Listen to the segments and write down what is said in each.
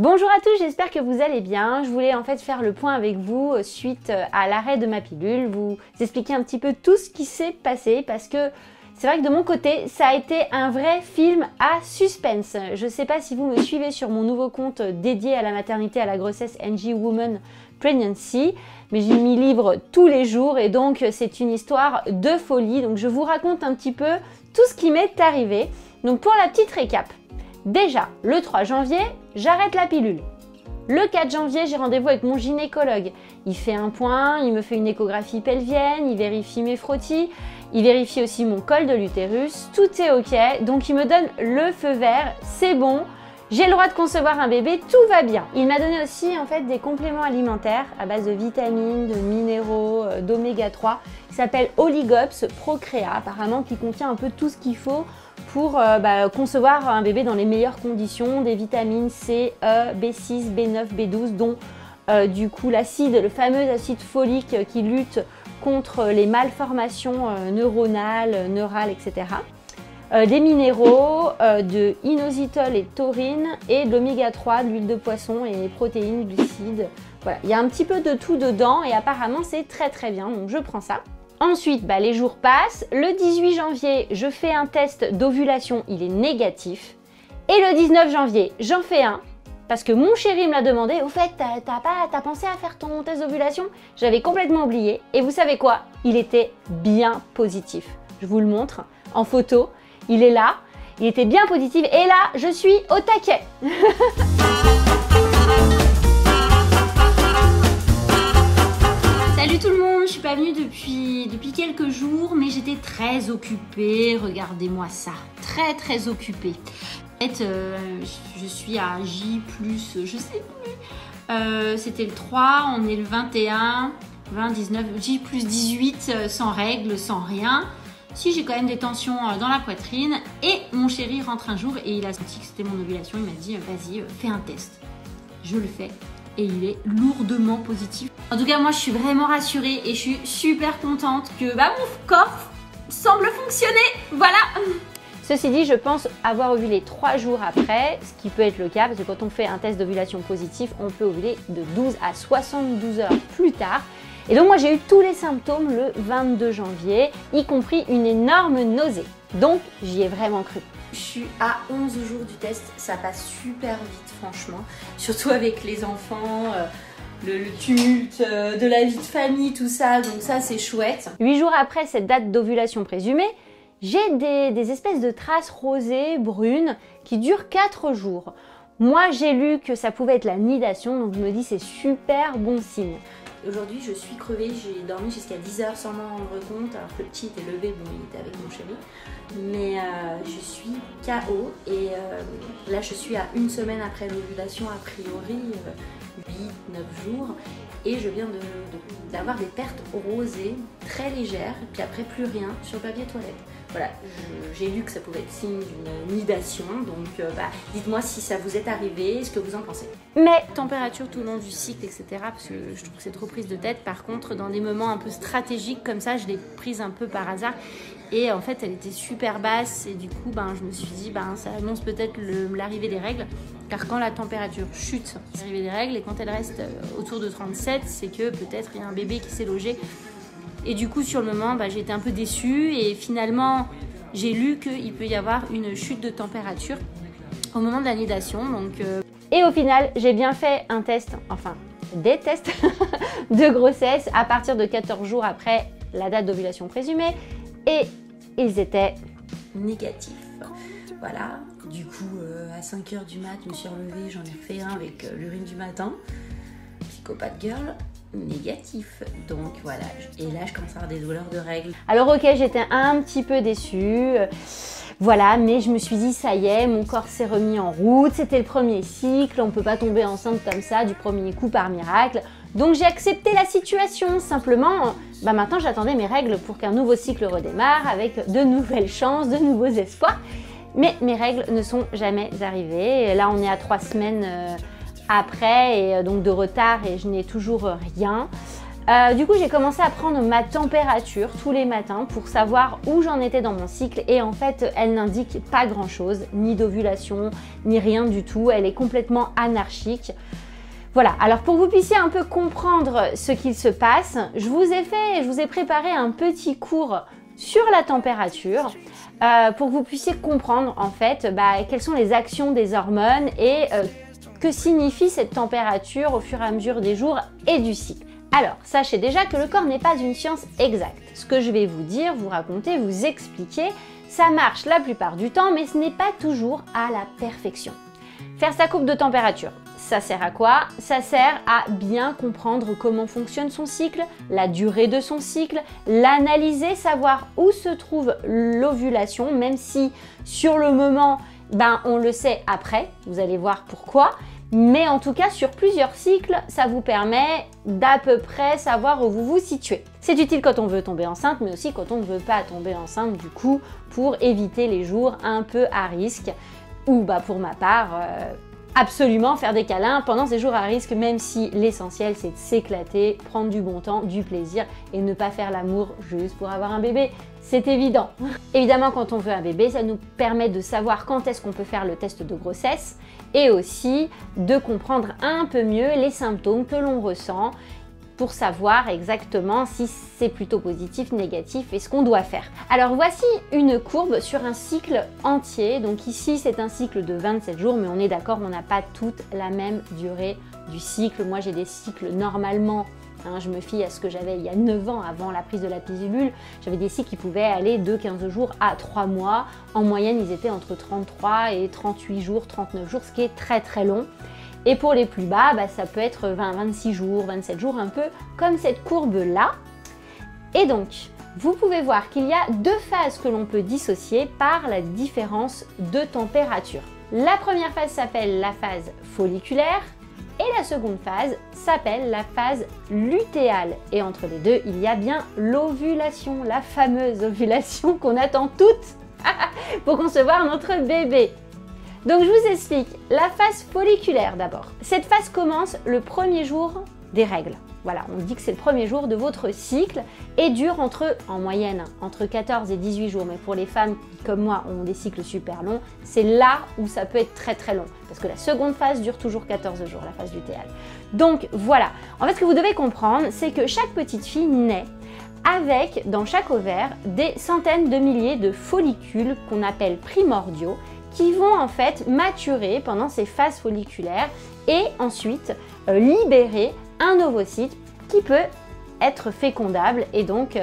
Bonjour à tous, j'espère que vous allez bien. Je voulais en fait faire le point avec vous suite à l'arrêt de ma pilule, vous expliquer un petit peu tout ce qui s'est passé parce que c'est vrai que de mon côté, ça a été un vrai film à suspense. Je ne sais pas si vous me suivez sur mon nouveau compte dédié à la maternité, à la grossesse NG Woman Pregnancy, mais j'y m'y livre tous les jours et donc c'est une histoire de folie. Donc je vous raconte un petit peu tout ce qui m'est arrivé. Donc pour la petite récap, déjà le 3 janvier, j'arrête la pilule. Le 4 janvier, j'ai rendez-vous avec mon gynécologue. Il fait un point, il me fait une échographie pelvienne, il vérifie mes frottis, il vérifie aussi mon col de l'utérus, tout est ok, donc il me donne le feu vert, c'est bon, j'ai le droit de concevoir un bébé, tout va bien. Il m'a donné aussi en fait des compléments alimentaires à base de vitamines, de minéraux, d'oméga 3, qui s'appelle Oligops Procrea, apparemment qui contient un peu tout ce qu'il faut pour concevoir un bébé dans les meilleures conditions, des vitamines C, E, B6, B9, B12, dont du coup l'acide, le fameux acide folique qui lutte contre les malformations neuronales, neurales, etc. Des minéraux, de inositol et taurine et de l'oméga 3, de l'huile de poisson et protéines, glucides. Voilà, il y a un petit peu de tout dedans et apparemment c'est très bien, donc je prends ça. Ensuite, les jours passent. Le 18 janvier, je fais un test d'ovulation, il est négatif. Et le 19 janvier, j'en fais un. Parce que mon chéri me l'a demandé, au fait, t'as pensé à faire ton test d'ovulation? J'avais complètement oublié. Et vous savez quoi? Il était bien positif. Je vous le montre en photo. Il est là. Il était bien positif. Et là, je suis au taquet. Salut tout le monde, je suis pas venue depuis quelques jours, mais j'étais très occupée. Regardez-moi ça, très occupée. En fait, je suis à J+, je sais plus, c'était le 3, on est le 21, 20, 19, J+18, sans règles, sans rien. Si j'ai quand même des tensions dans la poitrine, et mon chéri rentre un jour et il a senti que c'était mon ovulation, il m'a dit vas-y, fais un test. Je le fais et il est lourdement positif. En tout cas, moi je suis vraiment rassurée et je suis super contente que mon corps semble fonctionner, voilà. Ceci dit, je pense avoir ovulé 3 jours après, ce qui peut être le cas parce que quand on fait un test d'ovulation positif, on peut ovuler de 12 à 72 heures plus tard. Et donc moi j'ai eu tous les symptômes le 22 janvier, y compris une énorme nausée. Donc j'y ai vraiment cru. Je suis à 11 jours du test, ça passe super vite franchement, surtout avec les enfants, le tumulte de la vie de famille, tout ça, donc ça c'est chouette. 8 jours après cette date d'ovulation présumée, j'ai des espèces de traces rosées, brunes, qui durent 4 jours. Moi j'ai lu que ça pouvait être la nidation, donc je me dis c'est super bon signe. Aujourd'hui je suis crevée, j'ai dormi jusqu'à 10 heures sans m'en rendre compte, alors que le petit était levé, bon il était avec mon chéri, mais je suis KO et là je suis à 1 semaine après l'ovulation, a priori 8-9 jours, et je viens d'avoir des pertes rosées très légères, puis après plus rien sur le papier toilette. Voilà, j'ai lu que ça pouvait être signe d'une nidation, donc dites-moi si ça vous est arrivé, ce que vous en pensez. Mais température tout au long du cycle, etc., parce que je trouve que c'est trop prise de tête. Par contre, dans des moments un peu stratégiques comme ça, je l'ai prise un peu par hasard. Et en fait, elle était super basse et du coup, je me suis dit, ça annonce peut-être l'arrivée des règles. Car quand la température chute, c'est l'arrivée des règles, et quand elle reste autour de 37, c'est que peut-être il y a un bébé qui s'est logé. Et du coup, sur le moment, j'ai été un peu déçue et finalement, j'ai lu qu'il peut y avoir une chute de température au moment de la nidation. Et au final, j'ai bien fait un test, enfin des tests de grossesse à partir de 14 jours après la date d'ovulation présumée et ils étaient négatifs. Voilà, du coup, à 5 h du mat, je me suis relevée, j'en ai refait un avec l'urine du matin. Psychopathe girl. Négatif, donc voilà, et là je commence à avoir des douleurs de règles. Alors ok, j'étais un petit peu déçue, voilà, mais je me suis dit ça y est, mon corps s'est remis en route, c'était le premier cycle, on peut pas tomber enceinte comme ça du premier coup par miracle, donc j'ai accepté la situation. Simplement, maintenant j'attendais mes règles pour qu'un nouveau cycle redémarre avec de nouvelles chances, de nouveaux espoirs, mais mes règles ne sont jamais arrivées. Et là on est à 3 semaines après et donc de retard et je n'ai toujours rien. Du coup, j'ai commencé à prendre ma température tous les matins pour savoir où j'en étais dans mon cycle et en fait, elle n'indique pas grand-chose, ni d'ovulation, ni rien du tout. Elle est complètement anarchique. Voilà, alors pour que vous puissiez un peu comprendre ce qu'il se passe, je vous ai préparé un petit cours sur la température pour que vous puissiez comprendre en fait quelles sont les actions des hormones et que signifie cette température au fur et à mesure des jours et du cycle. Alors, sachez déjà que le corps n'est pas une science exacte. Ce que je vais vous dire, vous raconter, vous expliquer, ça marche la plupart du temps, mais ce n'est pas toujours à la perfection. Faire sa courbe de température, ça sert à quoi? Ça sert à bien comprendre comment fonctionne son cycle, la durée de son cycle, l'analyser, savoir où se trouve l'ovulation, même si sur le moment, on le sait après, vous allez voir pourquoi. Mais en tout cas, sur plusieurs cycles, ça vous permet d'à peu près savoir où vous vous situez. C'est utile quand on veut tomber enceinte, mais aussi quand on ne veut pas tomber enceinte, du coup, pour éviter les jours un peu à risque. Ou pour ma part, absolument faire des câlins pendant ces jours à risque, même si l'essentiel c'est de s'éclater, prendre du bon temps, du plaisir et ne pas faire l'amour juste pour avoir un bébé. C'est évident. Évidemment, quand on veut un bébé, ça nous permet de savoir quand est-ce qu'on peut faire le test de grossesse et aussi de comprendre un peu mieux les symptômes que l'on ressent pour savoir exactement si c'est plutôt positif, négatif et ce qu'on doit faire. Alors voici une courbe sur un cycle entier. Donc ici, c'est un cycle de 27 jours, mais on est d'accord, on n'a pas toute la même durée du cycle. Moi, j'ai des cycles normalement, je me fie à ce que j'avais il y a 9 ans avant la prise de la pilule. J'avais des cycles qui pouvaient aller de 15 jours à 3 mois. En moyenne, ils étaient entre 33 et 38 jours, 39 jours, ce qui est très très long. Et pour les plus bas, ça peut être 26 jours, 27 jours, un peu comme cette courbe-là. Et donc, vous pouvez voir qu'il y a deux phases que l'on peut dissocier par la différence de température. La première phase s'appelle la phase folliculaire et la seconde phase s'appelle la phase lutéale. Et entre les deux, il y a bien l'ovulation, la fameuse ovulation qu'on attend toutes pour concevoir notre bébé. Donc je vous explique, la phase folliculaire d'abord. Cette phase commence le premier jour des règles. Voilà, on dit que c'est le premier jour de votre cycle et dure en moyenne, entre 14 et 18 jours. Mais pour les femmes qui, comme moi, ont des cycles super longs, c'est là où ça peut être très très long. Parce que la seconde phase dure toujours 14 jours, la phase lutéale. Donc voilà, en fait ce que vous devez comprendre, c'est que chaque petite fille naît avec, dans chaque ovaire, des centaines de milliers de follicules qu'on appelle primordiaux, qui vont en fait maturer pendant ces phases folliculaires et ensuite libérer un ovocyte qui peut être fécondable et donc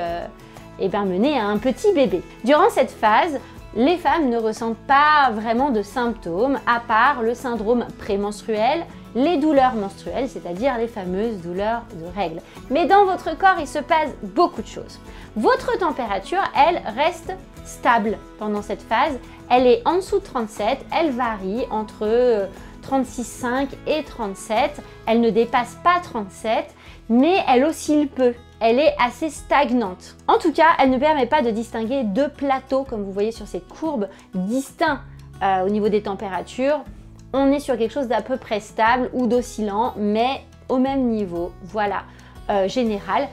mener à un petit bébé. Durant cette phase, les femmes ne ressentent pas vraiment de symptômes à part le syndrome prémenstruel, les douleurs menstruelles, c'est-à-dire les fameuses douleurs de règles. Mais dans votre corps, il se passe beaucoup de choses. Votre température, elle, reste stable pendant cette phase. Elle est en dessous de 37, elle varie entre 36,5 et 37. Elle ne dépasse pas 37, mais elle oscille peu. Elle est assez stagnante. En tout cas, elle ne permet pas de distinguer deux plateaux, comme vous voyez sur ces courbes, distincts au niveau des températures. On est sur quelque chose d'à peu près stable ou d'oscillant, mais au même niveau, voilà, général.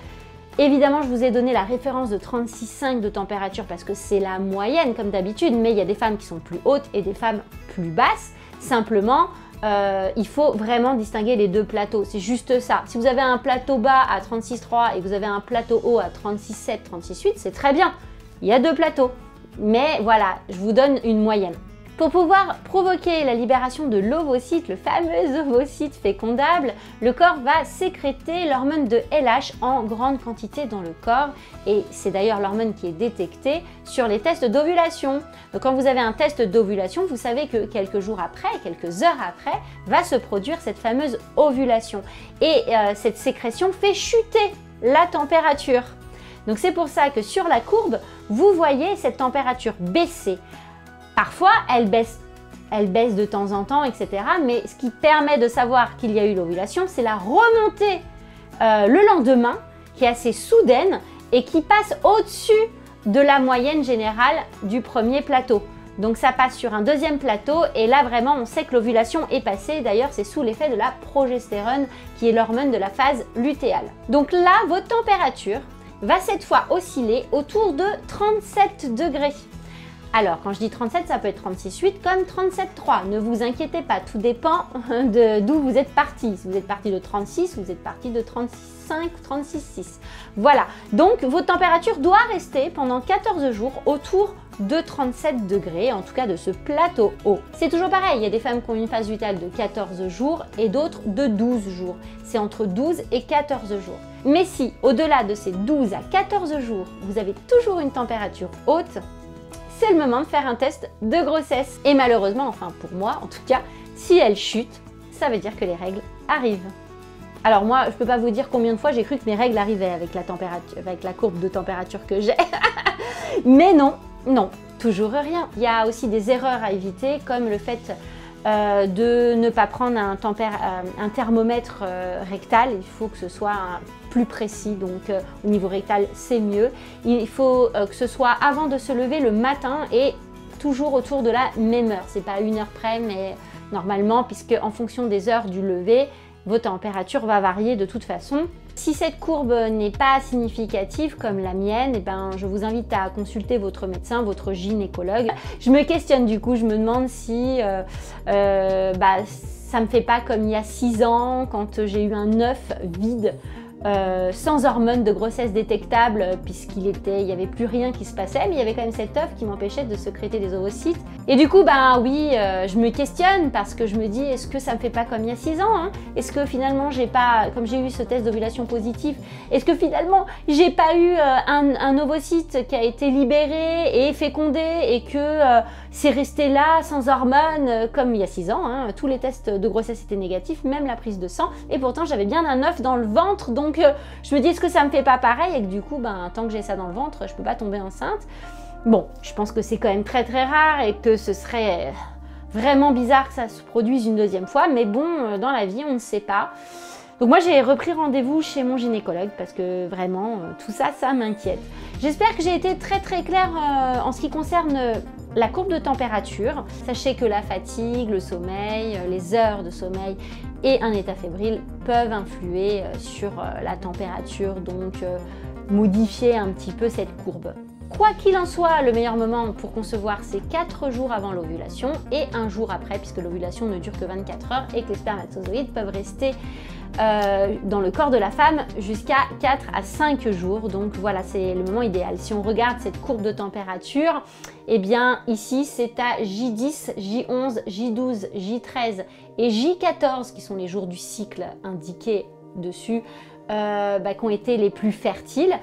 Évidemment, je vous ai donné la référence de 36,5 de température parce que c'est la moyenne comme d'habitude, mais il y a des femmes qui sont plus hautes et des femmes plus basses. Simplement, il faut vraiment distinguer les deux plateaux, c'est juste ça. Si vous avez un plateau bas à 36,3 et vous avez un plateau haut à 36,7, 36,8, c'est très bien. Il y a deux plateaux, mais voilà, je vous donne une moyenne. Pour pouvoir provoquer la libération de l'ovocyte, le fameux ovocyte fécondable, le corps va sécréter l'hormone de LH en grande quantité dans le corps et c'est d'ailleurs l'hormone qui est détectée sur les tests d'ovulation. Donc quand vous avez un test d'ovulation, vous savez que quelques jours après, quelques heures après, va se produire cette fameuse ovulation et cette sécrétion fait chuter la température. Donc c'est pour ça que sur la courbe, vous voyez cette température baisser. Parfois, elle baisse de temps en temps, etc. Mais ce qui permet de savoir qu'il y a eu l'ovulation, c'est la remontée le lendemain, qui est assez soudaine et qui passe au-dessus de la moyenne générale du premier plateau. Donc ça passe sur un deuxième plateau et là vraiment on sait que l'ovulation est passée. D'ailleurs c'est sous l'effet de la progestérone qui est l'hormone de la phase lutéale. Donc là votre température va cette fois osciller autour de 37 degrés. Alors quand je dis 37 ça peut être 36,8 comme 37,3. Ne vous inquiétez pas, tout dépend d'où vous êtes parti. Si vous êtes parti de 36 ou vous êtes parti de 36,5 ou 36,6. Voilà, donc votre température doit rester pendant 14 jours autour de 37 degrés, en tout cas de ce plateau haut. C'est toujours pareil, il y a des femmes qui ont une phase lutéale de 14 jours et d'autres de 12 jours. C'est entre 12 et 14 jours. Mais si, au-delà de ces 12 à 14 jours, vous avez toujours une température haute, c'est le moment de faire un test de grossesse. Et malheureusement, enfin pour moi en tout cas, si elle chute, ça veut dire que les règles arrivent. Alors moi, je peux pas vous dire combien de fois j'ai cru que mes règles arrivaient avec la température, avec la courbe de température que j'ai. Mais non, non, toujours rien. Il y a aussi des erreurs à éviter, comme le fait de ne pas prendre un thermomètre rectal. Il faut que ce soit plus précis, donc au niveau rectal c'est mieux. Il faut que ce soit avant de se lever le matin et toujours autour de la même heure. C'est pas une heure près, mais normalement, puisque en fonction des heures du lever, vos températures vont varier de toute façon. Si cette courbe n'est pas significative comme la mienne, eh ben, je vous invite à consulter votre médecin, votre gynécologue. Je me questionne du coup, je me demande si ça me fait pas comme il y a 6 ans quand j'ai eu un œuf vide. Sans hormones de grossesse détectables puisqu'il y avait plus rien qui se passait, mais il y avait quand même cet œuf qui m'empêchait de sécréter des ovocytes. Et du coup, ben oui, je me questionne parce que je me dis, est-ce que ça me fait pas comme il y a 6 ans, hein? Est-ce que finalement, comme j'ai eu ce test d'ovulation positif, est-ce que finalement, j'ai pas eu un ovocyte qui a été libéré et fécondé et que c'est resté là sans hormones comme il y a 6 ans, hein? Tous les tests de grossesse étaient négatifs, même la prise de sang, et pourtant j'avais bien un œuf dans le ventre, donc je me dis, est-ce que ça me fait pas pareil et que du coup, ben, tant que j'ai ça dans le ventre, je peux pas tomber enceinte. Bon, je pense que c'est quand même très très rare et que ce serait vraiment bizarre que ça se produise une deuxième fois, mais bon, dans la vie, on ne sait pas. Donc moi, j'ai repris rendez-vous chez mon gynécologue parce que vraiment, tout ça, ça m'inquiète. J'espère que j'ai été très très claire en ce qui concerne la courbe de température. Sachez que la fatigue, le sommeil, les heures de sommeil et un état fébrile peuvent influer sur la température, donc modifier un petit peu cette courbe. Quoi qu'il en soit, le meilleur moment pour concevoir, c'est 4 jours avant l'ovulation et 1 jour après, puisque l'ovulation ne dure que 24 heures et que les spermatozoïdes peuvent rester dans le corps de la femme jusqu'à 4 à 5 jours. Donc voilà, c'est le moment idéal. Si on regarde cette courbe de température, eh bien ici c'est à J10, J11, J12, J13 et J14 qui sont les jours du cycle indiqués dessus qui ont été les plus fertiles.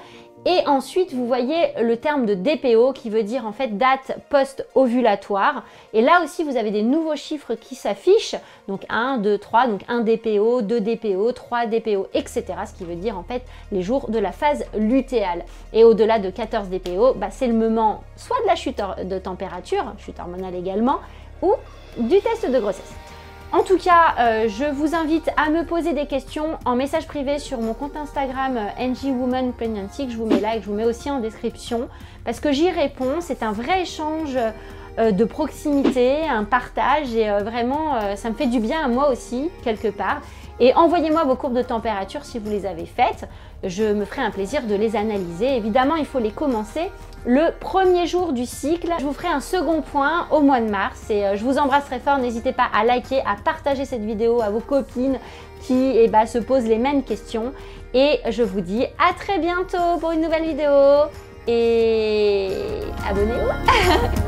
Et ensuite, vous voyez le terme de DPO qui veut dire en fait date post-ovulatoire. Et là aussi, vous avez des nouveaux chiffres qui s'affichent. Donc 1, 2, 3, donc 1 DPO, 2 DPO, 3 DPO, etc. Ce qui veut dire en fait les jours de la phase lutéale. Et au-delà de 14 DPO, c'est le moment soit de la chute de température, chute hormonale également, ou du test de grossesse. En tout cas, je vous invite à me poser des questions en message privé sur mon compte Instagram NGWoman Pregnancy, que je vous mets là et que je vous mets aussi en description, parce que j'y réponds. C'est un vrai échange de proximité, un partage, et vraiment, ça me fait du bien à moi aussi, quelque part. Et envoyez-moi vos courbes de température si vous les avez faites. Je me ferai un plaisir de les analyser. Évidemment, il faut les commencer le premier jour du cycle. Je vous ferai un second point au mois de mars et je vous embrasse très fort. N'hésitez pas à liker, à partager cette vidéo à vos copines qui se posent les mêmes questions. Et je vous dis à très bientôt pour une nouvelle vidéo et abonnez-vous.